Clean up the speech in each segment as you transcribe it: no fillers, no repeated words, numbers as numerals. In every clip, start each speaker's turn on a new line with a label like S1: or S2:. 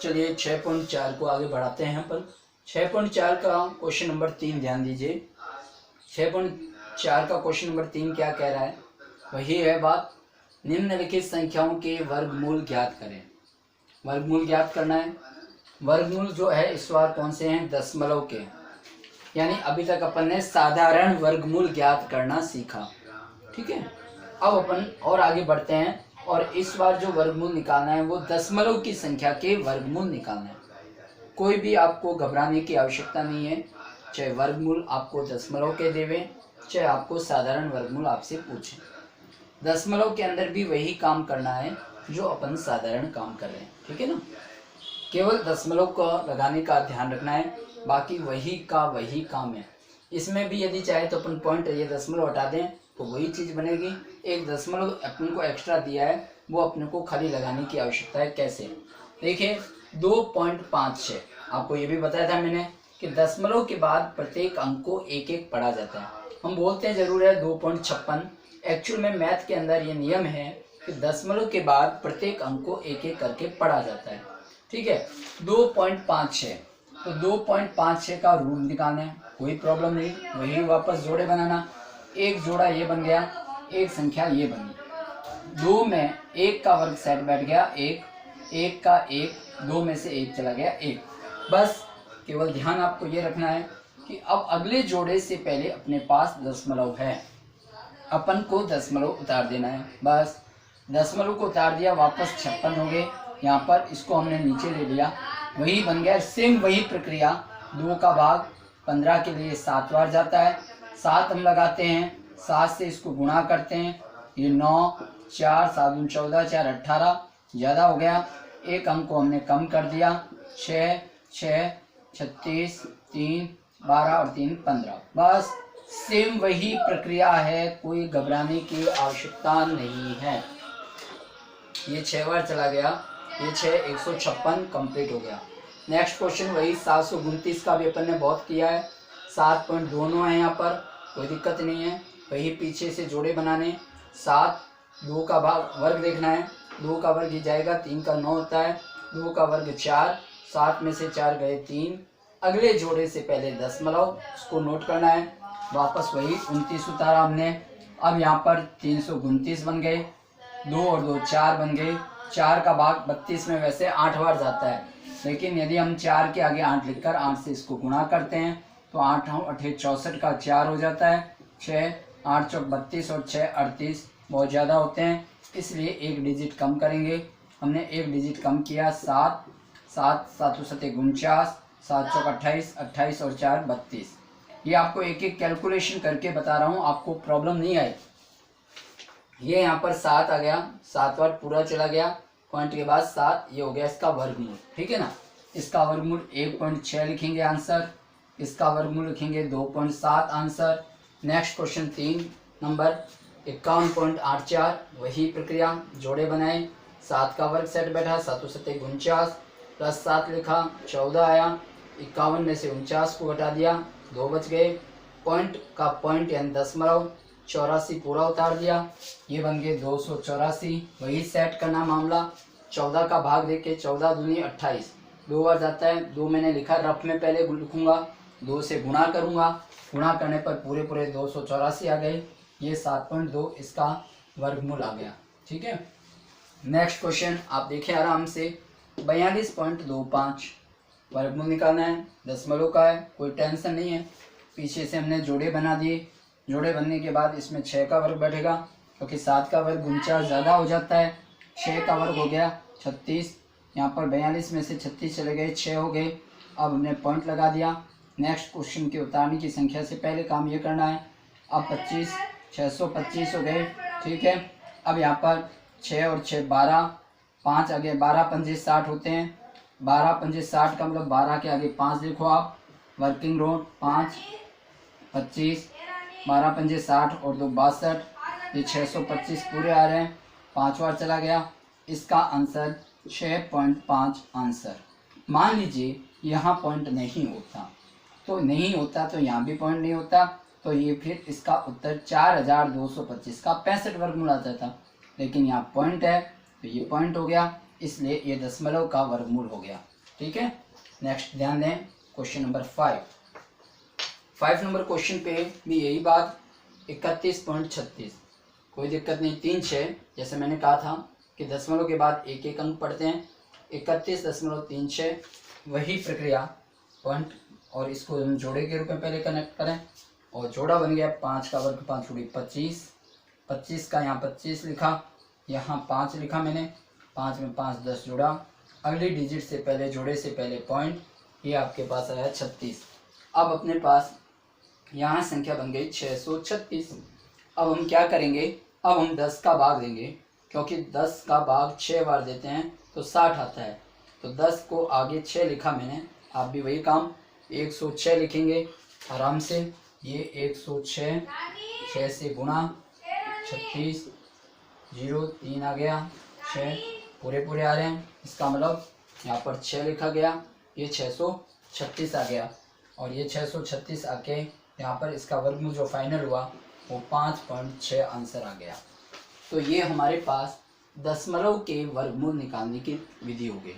S1: चलिए 6.4 को आगे बढ़ाते हैं अपन। 6.4 का क्वेश्चन नंबर 3 ध्यान दीजिए। 6.4 का क्वेश्चन नंबर 3 क्या कह रहा है, वही है बात, निम्नलिखित संख्याओं के वर्गमूल ज्ञात करें। वर्गमूल ज्ञात करना है। वर्गमूल जो है इस बार कौन से हैं, दशमलव के, यानी अभी तक अपन ने साधारण वर्गमूल ज्ञात करना सीखा, ठीक है। अब अपन और आगे बढ़ते हैं और इस बार जो वर्गमूल निकालना है वो दशमलव की संख्या के वर्गमूल निकालना है। कोई भी आपको घबराने की आवश्यकता नहीं है, चाहे वर्गमूल आपको दशमलव के देवे, चाहे आपको साधारण वर्गमूल आपसे पूछे, दशमलव के अंदर भी वही काम करना है जो अपन साधारण काम कर रहे हैं, ठीक है ना। केवल दशमलव को लगाने का ध्यान रखना है, बाकी वही का वही काम है। इसमें भी यदि चाहे तो अपन पॉइंट ये दशमलव हटा दें तो वही चीज़ बनेगी। एक दशमलव अपन को एक्स्ट्रा दिया है, वो अपने को खाली लगाने की आवश्यकता है। कैसे, देखिए 2.56, आपको ये भी बताया था मैंने कि दशमलव के बाद प्रत्येक अंक को एक एक पढ़ा जाता है। हम बोलते हैं जरूर है 2.56, एक्चुअल में मैथ के अंदर ये नियम है कि दशमलव के बाद प्रत्येक अंक को एक एक करके पढ़ा जाता है, ठीक है। 2.56, तो 2.56 का रूट निकालना है, कोई प्रॉब्लम नहीं, वही वापस जोड़े बनाना। एक जोड़ा ये बन गया, एक संख्या ये बनी, 2 में 1 का वर्ग सेट बैठ गया, 1 का 1, 2 में से 1 चला गया 1। बस केवल ध्यान आपको ये रखना है कि अब अगले जोड़े से पहले अपने पास दशमलव है, अपन को दशमलव उतार देना है। बस दशमलव को उतार दिया, वापस 56 हो गए। यहाँ पर इसको हमने नीचे ले लिया, वही बन गया। सेम वही प्रक्रिया, 2 का भाग 15 के लिए 7 बार जाता है, 7 हम लगाते हैं, 7 से इसको गुणा करते हैं, ये 9, 4 7 दूनी 14, 4 18, ज़्यादा हो गया। एक अंक को हमने कम कर दिया, 6 6 36, 3 12 और 3 15। बस सेम वही प्रक्रिया है, कोई घबराने की आवश्यकता नहीं है। ये 6 बार चला गया, ये 6 156 कंप्लीट हो गया। नेक्स्ट क्वेश्चन वही 729 का भी अपन ने बहुत किया है, 7.29 है यहाँ पर, कोई दिक्कत नहीं है। वही पीछे से जोड़े बनाने, 7, 2 का भाग वर्ग देखना है, 2 का वर्ग ही जाएगा, 3 का 9 होता है, 2 का वर्ग 4, 7 में से 4 गए 3। अगले जोड़े से पहले दशमलव, उसको नोट करना है, वापस वही 29 उतारा हमने। अब यहाँ पर 329 बन गए, 2 और 2 4 बन गए। 4 का भाग 32 में वैसे 8 बार जाता है, लेकिन यदि हम 4 के आगे 8 लिखकर 8 से इसको गुणा करते हैं तो 8 8 64 का 4 हो जाता है, 6 8 चौक 32 और 6 38, बहुत ज़्यादा होते हैं, इसलिए एक डिजिट कम करेंगे। हमने एक डिजिट कम किया, 7 7 7 7 49, 7 चौक 28 28 और 4 32। ये आपको एक एक कैलकुलेशन करके बता रहा हूँ, आपको प्रॉब्लम नहीं आई। ये यहाँ पर 7 आ गया, 7 बार पूरा चला गया, पॉइंट के बाद 7, ये हो गया इसका वर्गमूल, ठीक है ना। इसका वर्गमूल 1.6 लिखेंगे आंसर, इसका वर्गमूल लिखेंगे 2.7 आंसर। नेक्स्ट क्वेश्चन 3 नंबर 51.84, वही प्रक्रिया, जोड़े बनाए, 7 का वर्ग सेट बैठा, 7 7 49 प्लस 7 लिखा, 14 आया, 51 में से 49 को हटा दिया, 2 बच गए। पॉइंट का पॉइंट यानी दशमलव 84 पूरा उतार दिया, ये बन गए 284, वही सेट करना मामला। 14 का भाग देके 14 दूनी 28, 2 बार जाता है, 2 मैंने लिखा, रफ में पहले लिखूंगा, 2 से गुणा करूंगा, गुणा करने पर पूरे पूरे 284 आ गए, ये 7.2 इसका वर्गमूल आ गया, ठीक है। नेक्स्ट क्वेश्चन आप देखें आराम से, 42.25 वर्गमूल निकालना है, दशमलव का है, कोई टेंशन नहीं है। पीछे से हमने जोड़े बना दिए, जोड़े बनने के बाद इसमें 6 का वर्ग बैठेगा, क्योंकि 7 का वर्ग 49 ज़्यादा हो जाता है, 6 का वर्ग हो गया 36, यहाँ पर 42 में से 36 चले गए, 6 हो गए। अब हमने पॉइंट लगा दिया। नेक्स्ट क्वेश्चन के उतारने की संख्या से पहले काम ये करना है, अब 25 625 हो गए, ठीक है। अब यहाँ पर 6 और 6 12, 5 आगे 12 पंजे 60 होते हैं, 12 पंजे 60 का मतलब 12 के आगे 5 लिखो आप, वर्किंग रोड 5 25, 12 पंजे 60 और 2 62, ये 625 पूरे आ रहे हैं, 5 बार चला गया, इसका आंसर 6.5 आंसर। मान लीजिए यहाँ पॉइंट नहीं होता, तो नहीं होता तो यहाँ भी पॉइंट नहीं होता, तो ये फिर इसका उत्तर 4225 का 65 वर्गमूल आ जाता, लेकिन यहाँ पॉइंट है तो ये पॉइंट हो गया। इसलिए ये दशमलव का वर्गमूल हो गया। ठीक है, नेक्स्ट ध्यान दें क्वेश्चन नंबर 5 नंबर क्वेश्चन पे भी यही बात 31.36, कोई दिक्कत नहीं, 3 6 जैसे मैंने कहा था कि दशमलव के बाद एक एक अंक पढ़ते हैं, 31.36 वही प्रक्रिया पॉइंट, और इसको हम जोड़े के रूप में पहले कनेक्ट करें और जोड़ा बन गया 5 का वर्ग 5 गुणी 25, 25 का यहाँ 25 लिखा, यहाँ 5 लिखा मैंने, 5 में 5 10 जोड़ा, अगली डिजिट से पहले जोड़े से पहले पॉइंट, ये आपके पास आया 36। अब अपने पास यहाँ संख्या बन गई 636। अब हम क्या करेंगे, अब हम 10 का भाग देंगे, क्योंकि 10 का भाग 6 बार देते हैं तो 60 आता है, तो 10 को आगे 6 लिखा मैंने, आप भी वही काम 106 लिखेंगे आराम से। ये 106, 6 से गुणा 36, 0 3 आ गया, 6 पूरे पूरे आ रहे हैं, इसका मतलब यहाँ पर 6 लिखा गया, ये 636 आ गया, और ये 636 आके यहाँ पर इसका वर्गमूल जो फाइनल हुआ वो 5.6 आंसर आ गया। तो ये हमारे पास दशमलव के वर्गमूल निकालने की विधि हो गई,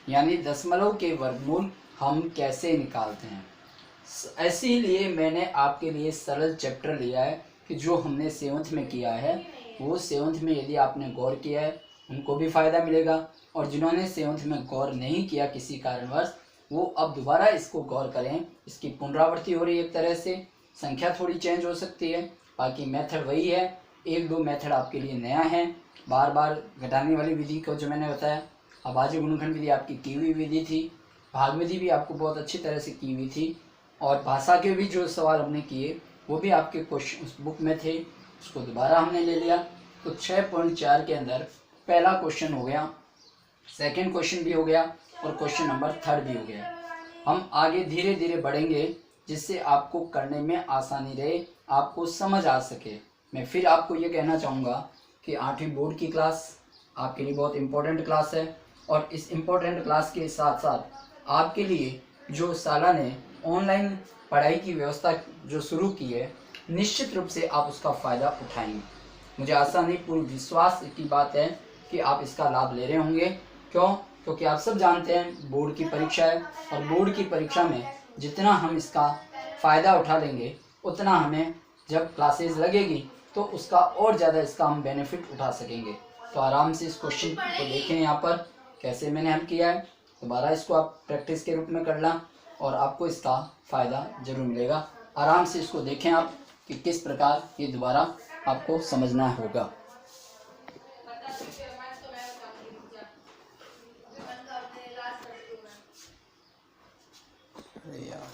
S1: यानी दशमलव के वर्गमूल हम कैसे निकालते हैं। इसीलिए मैंने आपके लिए सरल चैप्टर लिया है कि जो हमने 7th में किया है वो 7th में यदि आपने गौर किया है उनको भी फ़ायदा मिलेगा, और जिन्होंने 7th में गौर नहीं किया किसी कारणवश वो अब दोबारा इसको गौर करें। इसकी पुनरावृत्ति हो रही है, एक तरह से संख्या थोड़ी चेंज हो सकती है, बाकी मेथड वही है, 1-2 मेथड आपके लिए नया है। बार बार घटाने वाली विधि को जो मैंने बताया, अभाज्य गुणनखंड विधि आपकी की हुई विधि थी, भाग विधि भी आपको बहुत अच्छी तरह से की हुई थी, और भाषा के भी जो सवाल हमने किए वो भी आपके क्वेश्चन बुक में थे, उसको दोबारा हमने ले लिया। तो 6.4 के अंदर पहला क्वेश्चन हो गया, सेकंड क्वेश्चन भी हो गया, और क्वेश्चन नंबर 3 भी हो गया। हम आगे धीरे धीरे बढ़ेंगे जिससे आपको करने में आसानी रहे, आपको समझ आ सके। मैं फिर आपको ये कहना चाहूँगा कि 8वीं बोर्ड की क्लास आपके लिए बहुत इम्पोर्टेंट क्लास है, और इस इम्पोर्टेंट क्लास के साथ साथ आपके लिए जो सालाने ऑनलाइन पढ़ाई की व्यवस्था जो शुरू की है, निश्चित रूप से आप उसका फ़ायदा उठाएंगे। मुझे आशा नहीं, पूर्ण विश्वास की बात है कि आप इसका लाभ ले रहे होंगे। क्यों? क्योंकि आप सब जानते हैं बोर्ड की परीक्षा है, और बोर्ड की परीक्षा में जितना हम इसका फ़ायदा उठा लेंगे उतना हमें जब क्लासेस लगेगी तो उसका और ज़्यादा इसका हम बेनिफिट उठा सकेंगे। तो आराम से इस क्वेश्चन को देखें, यहाँ पर कैसे मैंने हल किया है, दोबारा इसको आप प्रैक्टिस के रूप में करना और आपको इसका फ़ायदा ज़रूर मिलेगा। आराम से इसको देखें आप कि किस प्रकार ये दोबारा आपको समझना होगा। यार